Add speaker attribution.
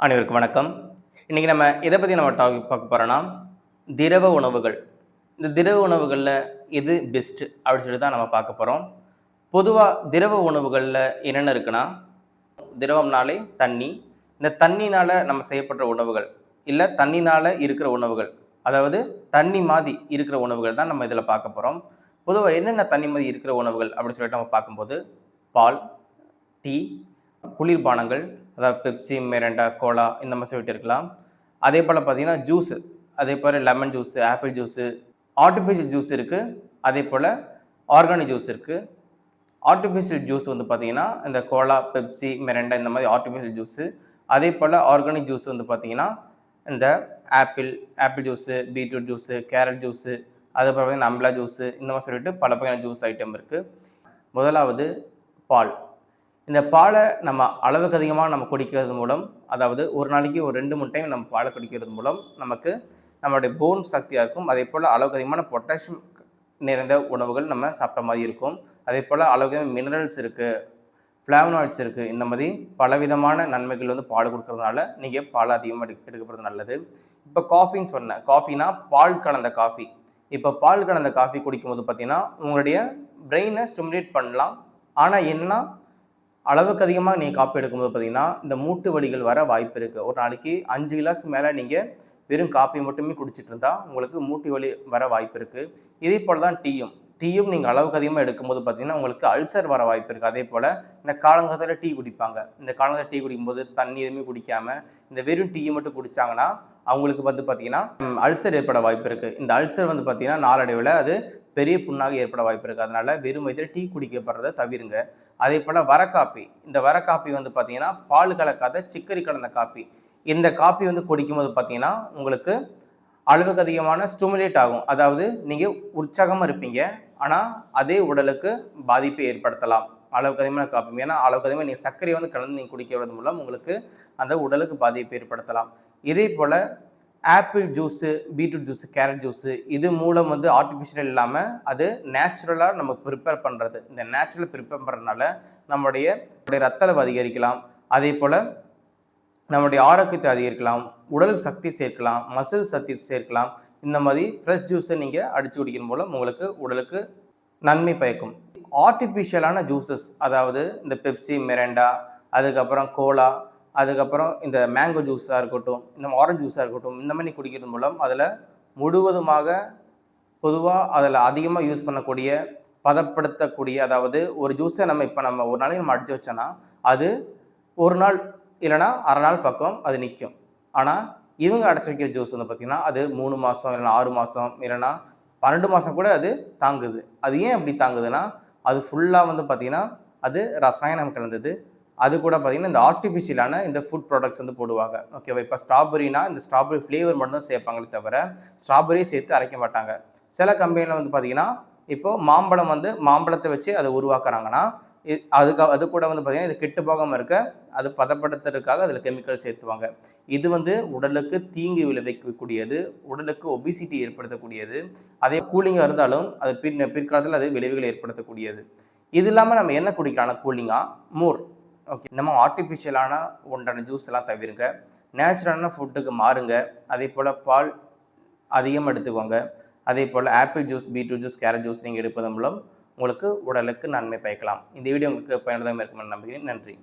Speaker 1: அனைவருக்கும் வணக்கம். இன்றைக்கி நம்ம எதை பற்றி டாபிக் பார்க்க போகிறோன்னா, திரவ உணவுகள். இந்த திரவ உணவுகளில் எது பெஸ்ட்டு அப்படின்னு சொல்லி தான் நம்ம பார்க்க போகிறோம். பொதுவாக திரவ உணவுகளில் என்னென்ன இருக்குன்னா, திரவம்னாலே தண்ணி. இந்த தண்ணினால் நம்ம செய்யப்படுற உணவுகள், இல்லை தண்ணினால் இருக்கிற உணவுகள், அதாவது தண்ணி மாதிரி இருக்கிற உணவுகள் தான் நம்ம இதில் பார்க்க போகிறோம். பொதுவாக என்னென்ன தண்ணி மாதிரி இருக்கிற உணவுகள் அப்படின்னு சொல்லிட்டு நம்ம பார்க்கும்போது, பால், டீ, குளிர்பானங்கள், அதாவது பெப்சி, மிரிண்டா, கோலா இந்த மாதிரி சொல்லிட்டு இருக்கலாம். அதே போல் பார்த்தீங்கன்னா ஜூஸு, அதே போல் lemon juice, apple juice, artificial juice இருக்குது. அதே போல் ஆர்கானிக் ஜூஸ் இருக்குது. ஆர்டிஃபிஷியல் ஜூஸ் வந்து பார்த்தீங்கன்னா இந்த கோலா, பெப்சி, மிரிண்டா இந்த மாதிரி ஆர்டிஃபிஷியல் ஜூஸு. அதே போல் ஆர்கானிக் ஜூஸ் வந்து பார்த்தீங்கன்னா இந்த apple juice, beetroot juice, carrot juice, அதுக்கப்புறம் பார்த்தீங்கன்னா அம்லா ஜூஸு இந்த மாதிரி சொல்லிட்டு பல வகையான ஜூஸ் ஐட்டம் இருக்குது. முதலாவது பால். இந்த பாலை நம்ம அளவுக்கு அதிகமாக நம்ம குடிக்கிறது மூலம், அதாவது ஒரு நாளைக்கு ஒரு 2-3 டைம் நம்ம பாலை குடிக்கிறது மூலம் நமக்கு நம்மளுடைய போன் சக்தியாக இருக்கும். அதே போல் அளவுக்கு அதிகமான பொட்டாசியம் நிறைந்த உணவுகள் நம்ம சாப்பிட்ட மாதிரி இருக்கும். அதே போல் அளவுக்கு மினரல்ஸ் இருக்குது, ஃப்ளாவனாய்ட்ஸ் இருக்குது. இந்த மாதிரி பலவிதமான நன்மைகள் வந்து பால் கொடுக்கறதுனால நீங்கள் பால் அதிகமாக எடுக்கப்படுறது நல்லது. இப்போ காஃபின்னு சொன்னேன். காஃபினா பால் கலந்த காஃபி. இப்போ பால் கலந்த காஃபி குடிக்கும்போது பார்த்தீங்கன்னா உங்களுடைய பிரெயினை ஸ்டிமுலேட் பண்ணலாம். ஆனால் என்ன, அளவுக்கு அதிகமாக நீங்கள் காப்பி எடுக்கும்போது பார்த்தீங்கன்னா இந்த மூட்டு வலிகள் வர வாய்ப்பு இருக்குது. ஒரு நாளைக்கு 5 கிளாஸ் மேலே நீங்கள் வெறும் காப்பி மட்டுமே குடிச்சிட்டு இருந்தால் உங்களுக்கு மூட்டு வலி வர வாய்ப்பு இருக்குது. இதே போல் தான் டீயும் நீங்கள் அளவுக்கு அதிகமாக எடுக்கும்போது பார்த்தீங்கன்னா உங்களுக்கு அல்சர் வர வாய்ப்பு இருக்குது. அதே போல் இந்த காலங்காலத்தில் டீ குடிப்பாங்க. இந்த காலங்காலத்தில் டீ குடிக்கும்போது தண்ணி எதுவுமே குடிக்காமல் இந்த வெறும் டீயை மட்டும் குடித்தாங்கன்னா அவங்களுக்கு வந்து பார்த்தீங்கன்னா அல்சர் ஏற்பட வாய்ப்பு இருக்குது. இந்த அல்சர் வந்து பார்த்தீங்கன்னா நாளடைவில் அது பெரிய புண்ணாக ஏற்பட வாய்ப்பு இருக்குது. அதனால் வெறும் வயிற்றில் டீ குடிக்கப்படுறதை தவிருங்க. அதே போல் வரக்காப்பி. இந்த வரக்காப்பி வந்து பார்த்தீங்கன்னா பால் கலக்காத சிக்கரி கலந்த காப்பி. இந்த காப்பி வந்து குடிக்கும்போது பார்த்தீங்கன்னா உங்களுக்கு அளவுக்கு அதிகமான ஸ்டிமுலேட் ஆகும். அதாவது நீங்கள் உற்சாகமாக இருப்பீங்க, ஆனால் அதே உடலுக்கு பாதிப்பை ஏற்படுத்தலாம். அளவுக்கு அதிகமான காப்பி, ஏன்னா அளவுக்கு அதிகமாக நீங்கள் சர்க்கரை வந்து கலந்து நீங்கள் குடிக்கிறது மூலம் உங்களுக்கு அந்த உடலுக்கு பாதிப்பை ஏற்படுத்தலாம். இதே போல் apple juice, beetroot juice, carrot juice இது மூலம் வந்து ஆர்டிஃபிஷியல் இல்லாமல் அது நேச்சுரலாக நம்ம ப்ரிப்பேர் பண்ணுறது. இந்த நேச்சுரல் ப்ரிப்பேர் பண்ணுறதுனால நம்முடைய ரத்த அளவு அதிகரிக்கலாம். அதே போல் நம்முடைய ஆரோக்கியத்தை அதிகரிக்கலாம், உடலுக்கு சக்தி சேர்க்கலாம், மசில் சக்தி சேர்க்கலாம். இந்த மாதிரி ஃப்ரெஷ் ஜூஸை நீங்கள் அடித்து குடிக்கிற மூலம் உங்களுக்கு உடலுக்கு நன்மை பயக்கும். ஆர்டிஃபிஷியலான ஜூஸஸ், அதாவது இந்த பெப்சி, மிரிண்டா, அதுக்கப்புறம் கோலா, அதுக்கப்புறம் இந்த மேங்கோ ஜூஸாக இருக்கட்டும், இந்த ஆரஞ்சு ஜூஸாக இருக்கட்டும், இந்த மாதிரி குடிக்கிறது மூலம் அதில் முழுவதுமாக பொதுவாக அதில் அதிகமாக யூஸ் பண்ணக்கூடிய பதப்படுத்தக்கூடிய, அதாவது ஒரு ஜூஸை நம்ம ஒரு நாளைக்கு நம்ம அடித்து வச்சோன்னா அது ஒரு நாள் இல்லைனா அரை நாள் பக்கம் அது நிற்கும். ஆனால் இவங்க அடைச்சி வைக்கிற ஜூஸ் வந்து பார்த்திங்கன்னா அது 3 மாதம் இல்லைனா 6 மாதம் இல்லைனா 12 மாதம் கூட அது தாங்குது. அது ஏன் அப்படி தாங்குதுன்னா அது ஃபுல்லாக வந்து பார்த்திங்கன்னா அது ரசாயனம் கலந்தது. அது கூட பார்த்திங்கன்னா இந்த ஆர்டிஃபிஷியலான இந்த ஃபுட் ப்ராடக்ட்ஸ் வந்து போடுவாங்க. ஓகேவா? இப்போ ஸ்ட்ராபெரினா இந்த ஸ்ட்ராபெரி ஃப்ளேவர் மட்டும் தான் சேர்ப்பாங்களே தவிர ஸ்ட்ராபெரியை சேர்த்து அரைக்க மாட்டாங்க. சில கம்பெனியில் வந்து பார்த்திங்கன்னா இப்போது மாம்பழத்தை வச்சு அதை உருவாக்குறாங்கன்னா அது கூட வந்து பார்த்திங்கன்னா இது கெட்டு போகாமல் இருக்க அது பதப்படுத்துறதுக்காக அதில் கெமிக்கல் சேர்த்துவாங்க. இது வந்து உடலுக்கு தீங்கு விளைவிக்கக்கூடியது, உடலுக்கு ஒபிசிட்டி ஏற்படுத்தக்கூடியது. அதே கூலிங்காக இருந்தாலும் அது பிற்காலத்தில் அது விளைவுகளை ஏற்படுத்தக்கூடியது. இது இல்லாமல் நம்ம என்ன குடிக்கலாம் கூலிங்காக? மோர். ஓகே, நம்ம ஆர்டிஃபிஷியலான ஒன்றான ஜூஸ் எல்லாம் தவிருங்க, நேச்சுரலான ஃபுட்டுக்கு மாறுங்க. அதே போல் பால் அதிகமாக எடுத்துக்கோங்க. அதே போல் apple juice, beetroot juice, carrot juice நீங்கள் எடுப்பதன் மூலம் உங்களுக்கு உடலுக்கு நன்மை பயக்கலாம். இந்த வீடியோ உங்களுக்கு பயனுள்ளதாக இருக்கும்னு நம்புகிறேன். நன்றி.